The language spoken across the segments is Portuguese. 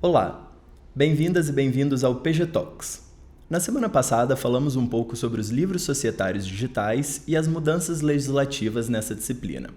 Olá, bem-vindas e bem-vindos ao PG Talks. Na semana passada falamos um pouco sobre os livros societários digitais e as mudanças legislativas nessa disciplina.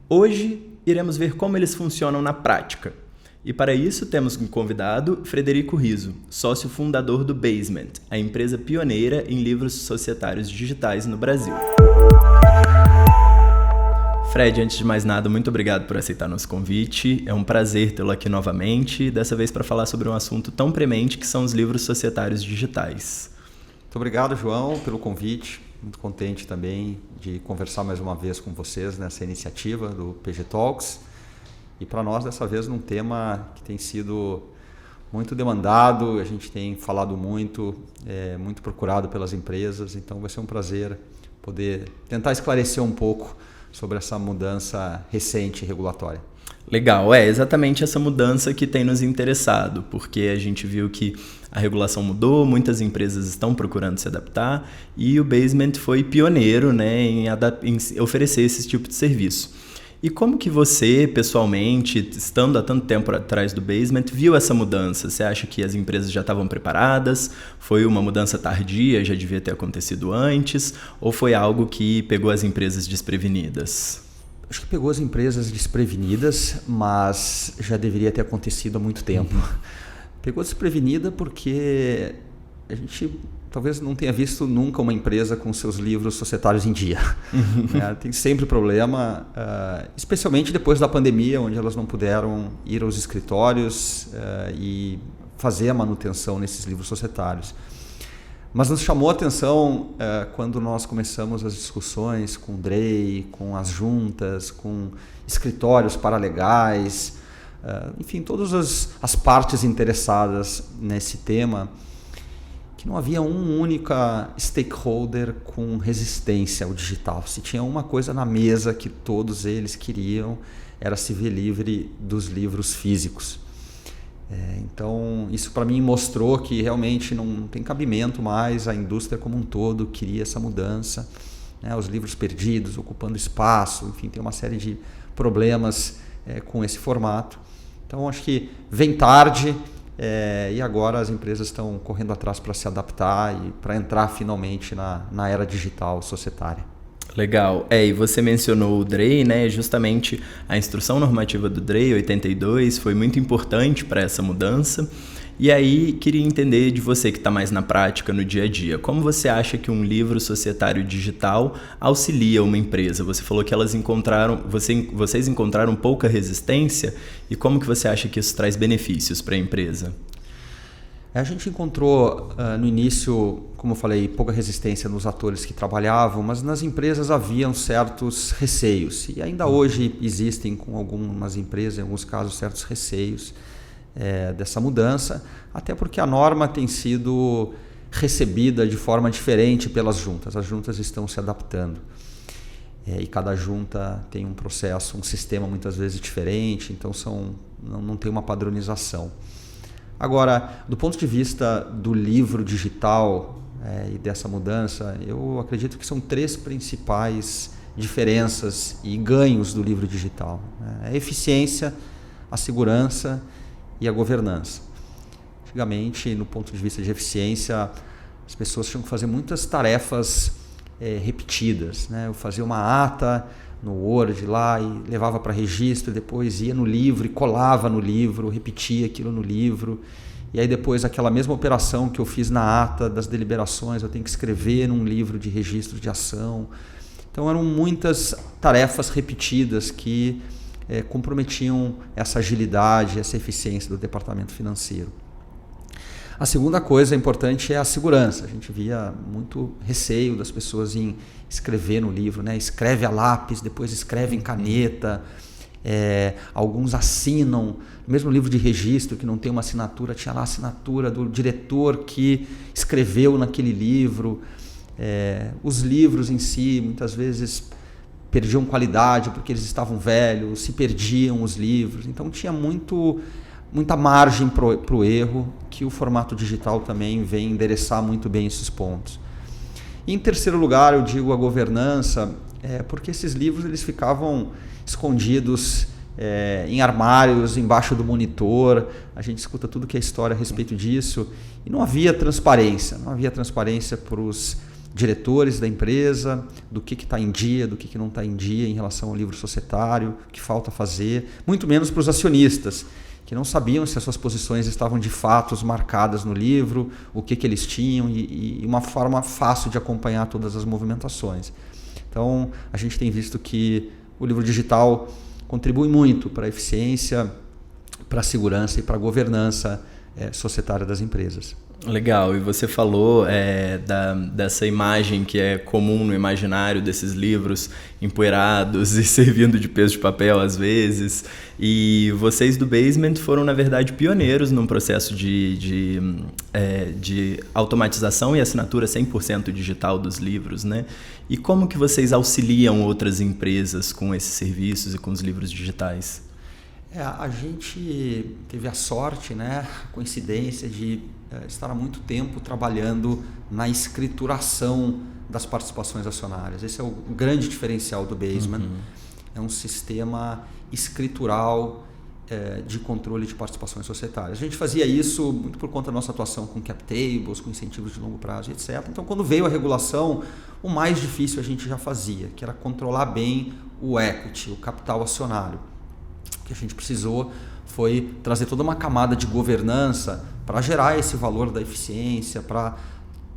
Hoje iremos ver como eles funcionam na prática. E para isso temos como convidado Frederico Rizzo, sócio fundador do Basement, a empresa pioneira em livros societários digitais no Brasil. Fred, antes de mais nada, muito obrigado por aceitar nosso convite. É um prazer tê-lo aqui novamente, dessa vez para falar sobre um assunto tão premente que são os livros societários digitais. Muito obrigado, João, pelo convite. Muito contente também de conversar mais uma vez com vocês nessa iniciativa do PG Talks. E para nós, dessa vez, num tema que tem sido muito demandado, a gente tem falado muito, muito procurado pelas empresas, então vai ser um prazer poder tentar esclarecer um pouco sobre essa mudança recente regulatória. Legal, é exatamente essa mudança que tem nos interessado, porque a gente viu que a regulação mudou, muitas empresas estão procurando se adaptar e o Basement foi pioneiro, né, em oferecer esse tipo de serviço. E como que você, pessoalmente, estando há tanto tempo atrás do Basement, viu essa mudança? Você acha que as empresas já estavam preparadas? Foi uma mudança tardia, já devia ter acontecido antes? Ou foi algo que pegou as empresas desprevenidas? Acho que pegou as empresas desprevenidas, mas já deveria ter acontecido há muito tempo. Pegou desprevenida porque a gente talvez não tenha visto nunca uma empresa com seus livros societários em dia. Tem sempre problema, especialmente depois da pandemia, onde elas não puderam ir aos escritórios e fazer a manutenção nesses livros societários. Mas nos chamou a atenção quando nós começamos as discussões com o DREI, com as juntas, com escritórios paralegais, enfim, todas as partes interessadas nesse tema, que não havia um único stakeholder com resistência ao digital. Se tinha uma coisa na mesa que todos eles queriam, era se ver livre dos livros físicos. Então, isso para mim mostrou que realmente não tem cabimento mais, a indústria como um todo queria essa mudança, né? Os livros perdidos, ocupando espaço, enfim, tem uma série de problemas com esse formato. Então, acho que vem tarde, e agora as empresas estão correndo atrás para se adaptar e para entrar finalmente na era digital societária. Legal. E você mencionou o DREI, né? Justamente a instrução normativa do DREI 82 foi muito importante para essa mudança. E aí, queria entender de você que está mais na prática, no dia a dia, como você acha que um livro societário digital auxilia uma empresa? Você falou que vocês encontraram pouca resistência, e como que você acha que isso traz benefícios para a empresa? A gente encontrou no início, como eu falei, pouca resistência nos atores que trabalhavam, mas nas empresas haviam certos receios, e ainda hoje existem com algumas empresas, em alguns casos, certos receios dessa mudança, até porque a norma tem sido recebida de forma diferente pelas juntas. As juntas estão se adaptando e cada junta tem um processo, um sistema muitas vezes diferente, então não tem uma padronização. Agora, do ponto de vista do livro digital e dessa mudança, eu acredito que são 3 principais diferenças e ganhos do livro digital: a eficiência, a segurança e a governança. Antigamente, no ponto de vista de eficiência, as pessoas tinham que fazer muitas tarefas repetidas, né? Eu fazia uma ata no Word lá e levava para registro, depois ia no livro e colava no livro, repetia aquilo no livro, e aí depois aquela mesma operação que eu fiz na ata das deliberações eu tenho que escrever num livro de registro de ação. Então eram muitas tarefas repetidas que comprometiam essa agilidade, essa eficiência do departamento financeiro. A segunda coisa importante é a segurança. A gente via muito receio das pessoas em escrever no livro, né? Escreve a lápis, depois escreve em caneta. Alguns assinam, no mesmo livro de registro que não tem uma assinatura, tinha lá a assinatura do diretor que escreveu naquele livro. Os livros em si, muitas vezes, perdiam qualidade porque eles estavam velhos, se perdiam os livros. Então tinha muita margem para o erro, que o formato digital também vem endereçar muito bem esses pontos. E em terceiro lugar, eu digo a governança, porque esses livros eles ficavam escondidos em armários, embaixo do monitor. A gente escuta tudo que é história a respeito disso. E não havia transparência para os diretores da empresa, do que está em dia, do que não está em dia em relação ao livro societário, o que falta fazer, muito menos para os acionistas, que não sabiam se as suas posições estavam de fato marcadas no livro, o que eles tinham e uma forma fácil de acompanhar todas as movimentações. Então, a gente tem visto que o livro digital contribui muito para a eficiência, para a segurança e para a governança societária das empresas. Legal, e você falou dessa imagem que é comum no imaginário desses livros empoeirados e servindo de peso de papel às vezes, e vocês do Basement foram na verdade pioneiros num processo de automatização e assinatura 100% digital dos livros, né? E como que vocês auxiliam outras empresas com esses serviços e com os livros digitais? A gente teve a sorte, a coincidência de estar há muito tempo trabalhando na escrituração das participações acionárias. Esse é o grande diferencial do Basement. É um sistema escritural de controle de participações societárias. A gente fazia isso muito por conta da nossa atuação com cap tables, com incentivos de longo prazo, etc. Então, quando veio a regulação, o mais difícil a gente já fazia, que era controlar bem o equity, o capital acionário. O que a gente precisou foi trazer toda uma camada de governança para gerar esse valor da eficiência, para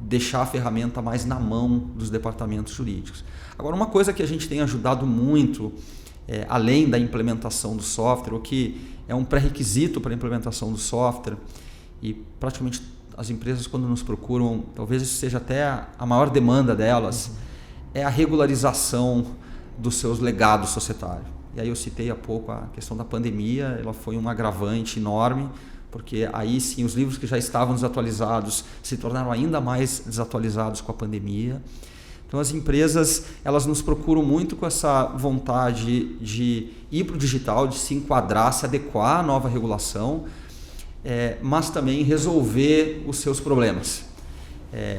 deixar a ferramenta mais na mão dos departamentos jurídicos. Agora, uma coisa que a gente tem ajudado muito, além da implementação do software, o que é um pré-requisito para a implementação do software, e praticamente as empresas quando nos procuram, talvez isso seja até a maior demanda delas, é a regularização dos seus legados societários. E aí eu citei há pouco a questão da pandemia, ela foi um agravante enorme, porque aí sim os livros que já estavam desatualizados se tornaram ainda mais desatualizados com a pandemia. Então as empresas elas nos procuram muito com essa vontade de ir para o digital, de se enquadrar, se adequar à nova regulação, mas também resolver os seus problemas.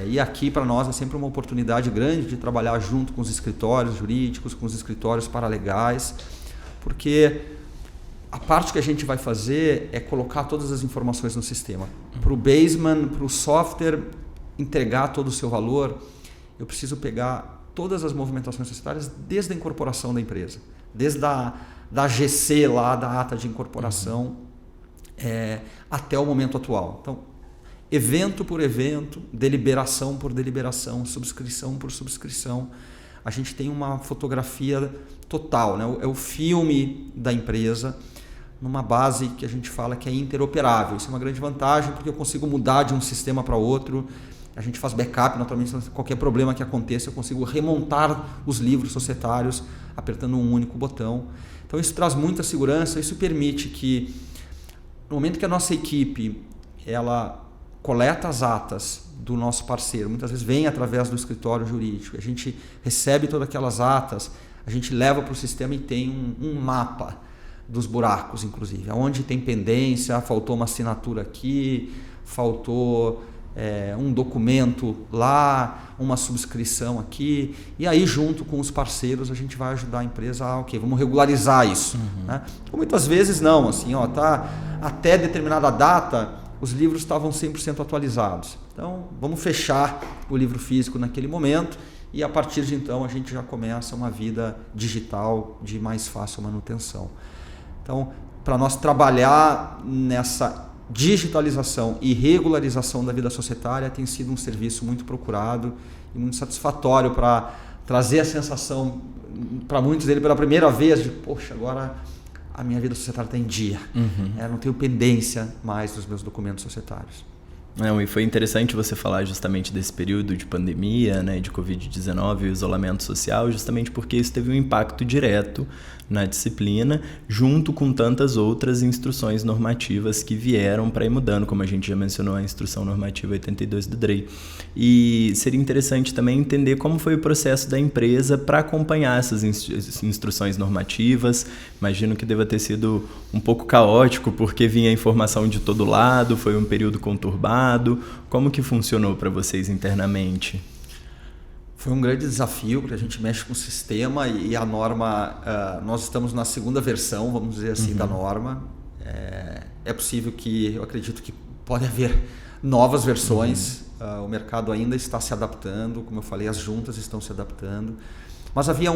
E aqui para nós é sempre uma oportunidade grande de trabalhar junto com os escritórios jurídicos, com os escritórios paralegais, porque a parte que a gente vai fazer é colocar todas as informações no sistema. Para o Basement, para o software entregar todo o seu valor, eu preciso pegar todas as movimentações societárias desde a incorporação da empresa, desde a GC lá, da ata de incorporação, até o momento atual. Então, evento por evento, deliberação por deliberação, subscrição por subscrição, a gente tem uma fotografia total, né? É o filme da empresa, numa base que a gente fala que é interoperável. Isso é uma grande vantagem, porque eu consigo mudar de um sistema para outro, a gente faz backup, naturalmente, qualquer problema que aconteça, eu consigo remontar os livros societários apertando um único botão. Então isso traz muita segurança, isso permite que, no momento que a nossa equipe ela coleta as atas do nosso parceiro, muitas vezes vem através do escritório jurídico, a gente recebe todas aquelas atas, a gente leva para o sistema e tem um mapa dos buracos, inclusive, onde tem pendência, faltou uma assinatura aqui, faltou um documento lá, uma subscrição aqui, e aí junto com os parceiros a gente vai ajudar a empresa a vamos regularizar isso. Né? Muitas vezes não, assim, tá, até determinada data os livros estavam 100% atualizados. Então, vamos fechar o livro físico naquele momento e a partir de então a gente já começa uma vida digital de mais fácil manutenção. Então, para nós trabalhar nessa digitalização e regularização da vida societária tem sido um serviço muito procurado e muito satisfatório para trazer a sensação para muitos deles pela primeira vez de, poxa, agora a minha vida societária está em dia. Não tenho pendência mais dos meus documentos societários. Não, e foi interessante você falar justamente desse período de pandemia, né, de Covid-19 e isolamento social, justamente porque isso teve um impacto direto na disciplina, junto com tantas outras instruções normativas que vieram para ir mudando, como a gente já mencionou, a instrução normativa 82 do DREI. E seria interessante também entender como foi o processo da empresa para acompanhar essas instruções normativas. Imagino que deva ter sido um pouco caótico, porque vinha informação de todo lado, foi um período conturbado. Como que funcionou para vocês internamente? Foi um grande desafio, porque a gente mexe com o sistema e a norma, nós estamos na segunda versão, vamos dizer assim, da norma. É possível que, eu acredito que pode haver novas versões, o mercado ainda está se adaptando, como eu falei, as juntas estão se adaptando. Mas havia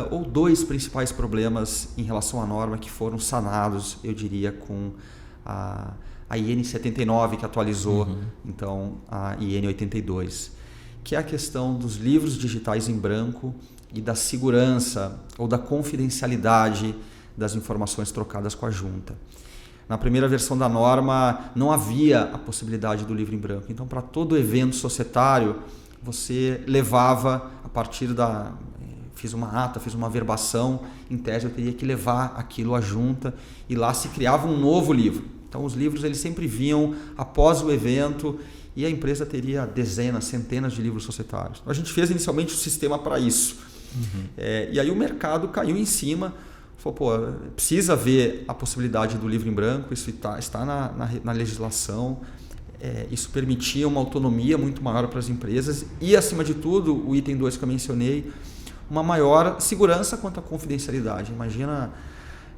ou dois principais problemas em relação à norma que foram sanados, eu diria, com a IN 79, que atualizou então a IN 82, que é a questão dos livros digitais em branco e da segurança ou da confidencialidade das informações trocadas com a junta. Na primeira versão da norma não havia a possibilidade do livro em branco, então para todo evento societário você levava a partir da... Fiz uma ata, fiz uma averbação, em tese eu teria que levar aquilo à junta e lá se criava um novo livro. Então os livros eles sempre vinham após o evento e a empresa teria dezenas, centenas de livros societários. Então, a gente fez inicialmente o sistema para isso. E aí o mercado caiu em cima, falou, precisa ver a possibilidade do livro em branco, isso está na legislação, isso permitia uma autonomia muito maior para as empresas e, acima de tudo, o item 2 que eu mencionei, uma maior segurança quanto à confidencialidade. Imagina,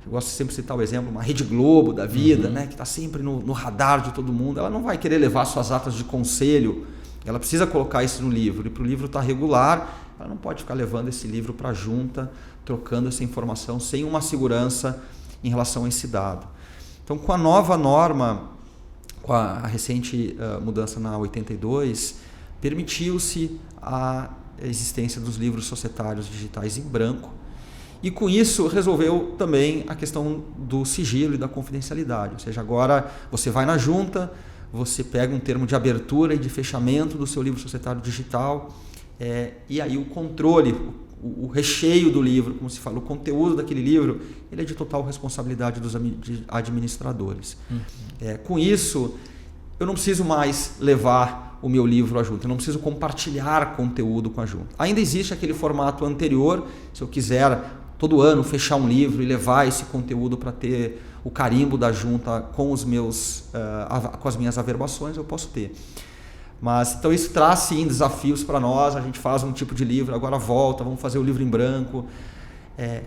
eu gosto sempre de citar o exemplo, uma Rede Globo da vida, né, que está sempre no radar de todo mundo, ela não vai querer levar suas atas de conselho, ela precisa colocar isso no livro, e para o livro estar regular, ela não pode ficar levando esse livro para a junta, trocando essa informação sem uma segurança em relação a esse dado. Então, com a nova norma, com a recente mudança na 82, permitiu-se a existência dos livros societários digitais em branco, e com isso resolveu também a questão do sigilo e da confidencialidade. Ou seja, agora você vai na junta, você pega um termo de abertura e de fechamento do seu livro societário digital, e aí o controle, o recheio do livro, como se fala, o conteúdo daquele livro, ele é de total responsabilidade dos administradores. Com isso, eu não preciso mais levar o meu livro à junta, eu não preciso compartilhar conteúdo com a junta. Ainda existe aquele formato anterior, se eu quiser todo ano fechar um livro e levar esse conteúdo para ter o carimbo da junta com com as minhas averbações, eu posso ter. Mas então isso traz sim desafios para nós, a gente faz um tipo de livro, agora volta, vamos fazer o livro em branco.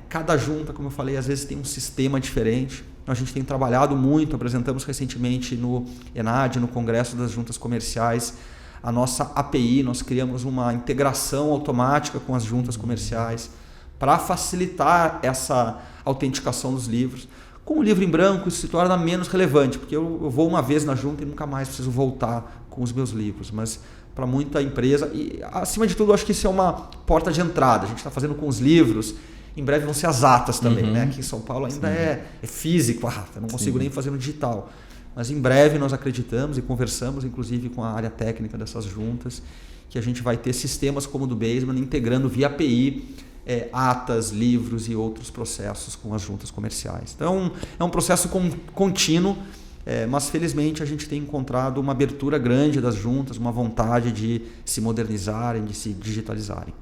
Cada junta, como eu falei, às vezes tem um sistema diferente. A gente tem trabalhado muito, apresentamos recentemente no ENAD, no Congresso das Juntas Comerciais, a nossa API, nós criamos uma integração automática com as juntas comerciais para facilitar essa autenticação dos livros. Com o livro em branco isso se torna menos relevante, porque eu vou uma vez na junta e nunca mais preciso voltar com os meus livros, mas para muita empresa, e acima de tudo eu acho que isso é uma porta de entrada, a gente está fazendo com os livros, em breve vão ser as atas também, né? Aqui em São Paulo ainda é físico a ata, não consigo nem fazer no digital, mas em breve nós acreditamos e conversamos inclusive com a área técnica dessas juntas, que a gente vai ter sistemas como o do Baseman integrando via API atas, livros e outros processos com as juntas comerciais. Então é um processo contínuo, mas felizmente a gente tem encontrado uma abertura grande das juntas, uma vontade de se modernizarem, de se digitalizarem.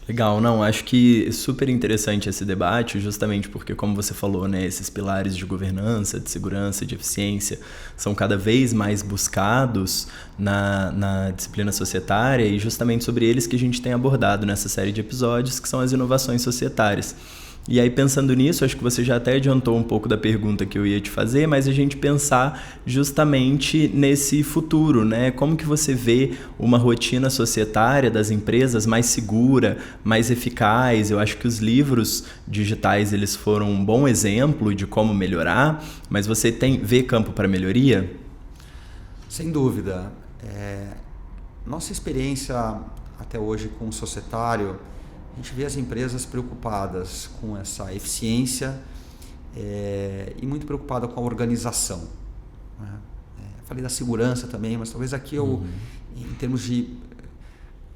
Legal, não, acho que é super interessante esse debate, justamente porque, como você falou, né, esses pilares de governança, de segurança, de eficiência, são cada vez mais buscados na disciplina societária, e justamente sobre eles que a gente tem abordado nessa série de episódios, que são as inovações societárias. E aí, pensando nisso, acho que você já até adiantou um pouco da pergunta que eu ia te fazer, mas a gente pensar justamente nesse futuro, né? Como que você vê uma rotina societária das empresas mais segura, mais eficaz? Eu acho que os livros digitais eles foram um bom exemplo de como melhorar, mas você vê campo para melhoria? Sem dúvida. Nossa experiência até hoje com o societário, a gente vê as empresas preocupadas com essa eficiência e muito preocupada com a organização. Né? Falei da segurança também, mas talvez aqui em termos de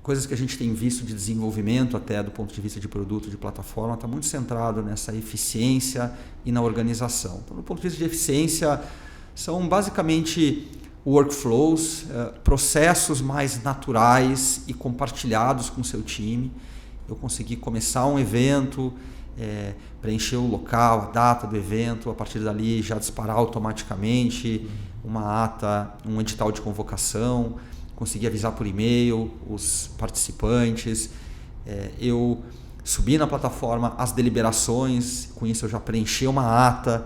coisas que a gente tem visto de desenvolvimento até do ponto de vista de produto, de plataforma, está muito centrado nessa eficiência e na organização. Então, do ponto de vista de eficiência, são basicamente workflows, processos mais naturais e compartilhados com o seu time. Eu consegui começar um evento, preencher o local, a data do evento, a partir dali já disparar automaticamente uma ata, um edital de convocação, consegui avisar por e-mail os participantes, eu subi na plataforma as deliberações, com isso eu já preenchi uma ata,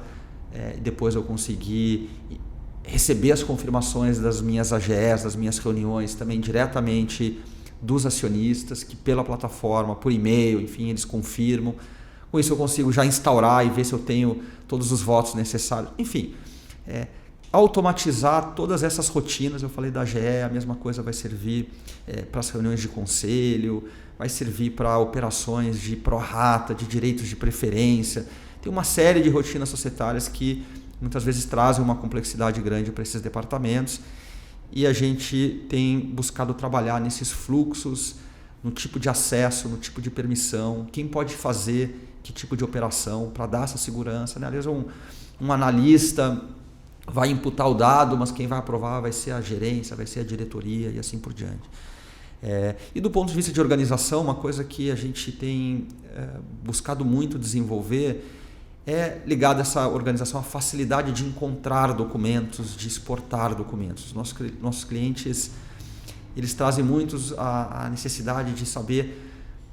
depois eu consegui receber as confirmações das minhas AGEs, das minhas reuniões também diretamente dos acionistas, que pela plataforma, por e-mail, enfim, eles confirmam. Com isso eu consigo já instaurar e ver se eu tenho todos os votos necessários. Enfim, automatizar todas essas rotinas. Eu falei da AGE, a mesma coisa vai servir para as reuniões de conselho, vai servir para operações de pró-rata, de direitos de preferência. Tem uma série de rotinas societárias que muitas vezes trazem uma complexidade grande para esses departamentos, e a gente tem buscado trabalhar nesses fluxos, no tipo de acesso, no tipo de permissão, quem pode fazer que tipo de operação para dar essa segurança, né? Aliás, um analista vai imputar o dado, mas quem vai aprovar vai ser a gerência, vai ser a diretoria e assim por diante. E do ponto de vista de organização, uma coisa que a gente tem buscado muito desenvolver é ligada a essa organização, a facilidade de encontrar documentos, de exportar documentos. Nossos clientes, eles trazem muitos a necessidade de saber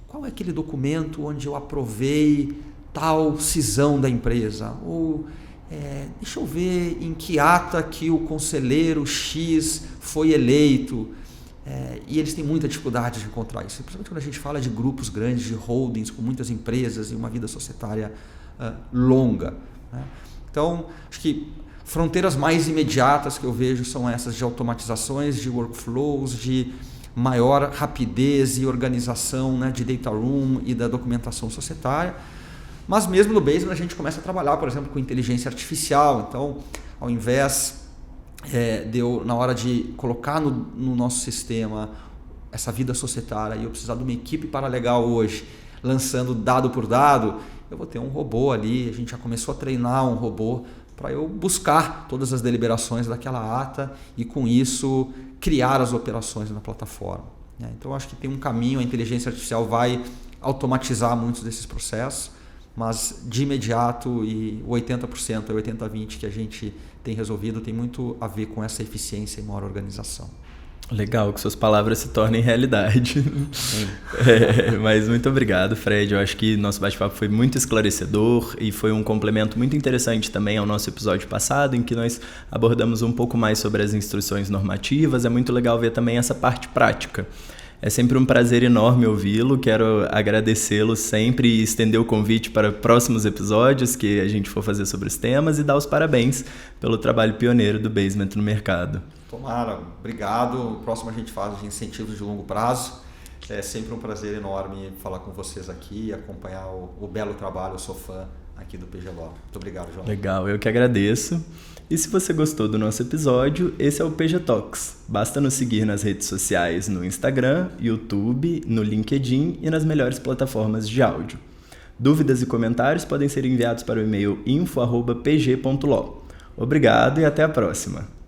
qual é aquele documento onde eu aprovei tal cisão da empresa, ou deixa eu ver em que ata que o conselheiro X foi eleito. E eles têm muita dificuldade de encontrar isso, principalmente quando a gente fala de grupos grandes, de holdings com muitas empresas e uma vida societária longa, né? Então, acho que fronteiras mais imediatas que eu vejo são essas de automatizações, de workflows, de maior rapidez e organização, né, de data room e da documentação societária. Mas mesmo no Basement a gente começa a trabalhar, por exemplo, com inteligência artificial. Então, ao invés de eu, na hora de colocar no nosso sistema essa vida societária e eu precisar de uma equipe paralegal hoje, lançando dado por dado, eu vou ter um robô ali. A gente já começou a treinar um robô para eu buscar todas as deliberações daquela ata e, com isso, criar as operações na plataforma. Então, acho que tem um caminho, a inteligência artificial vai automatizar muitos desses processos, mas de imediato, e o 80%, 80-20% que a gente tem resolvido tem muito a ver com essa eficiência e maior organização. Legal, que suas palavras se tornem realidade. Mas muito obrigado, Fred. Eu acho que nosso bate-papo foi muito esclarecedor e foi um complemento muito interessante também ao nosso episódio passado, em que nós abordamos um pouco mais sobre as instruções normativas. É muito legal ver também essa parte prática. É sempre um prazer enorme ouvi-lo. Quero agradecê-lo sempre e estender o convite para próximos episódios que a gente for fazer sobre os temas, e dar os parabéns pelo trabalho pioneiro do Basement no mercado. Tomara, obrigado. O próximo a gente faz de incentivos de longo prazo. É sempre um prazer enorme falar com vocês aqui e acompanhar o belo trabalho. Eu sou fã aqui do PG Law. Muito obrigado, João. Legal, eu que agradeço. E se você gostou do nosso episódio, esse é o PG Talks. Basta nos seguir nas redes sociais, no Instagram, YouTube, no LinkedIn e nas melhores plataformas de áudio. Dúvidas e comentários podem ser enviados para o e-mail info@pg.law. Obrigado e até a próxima.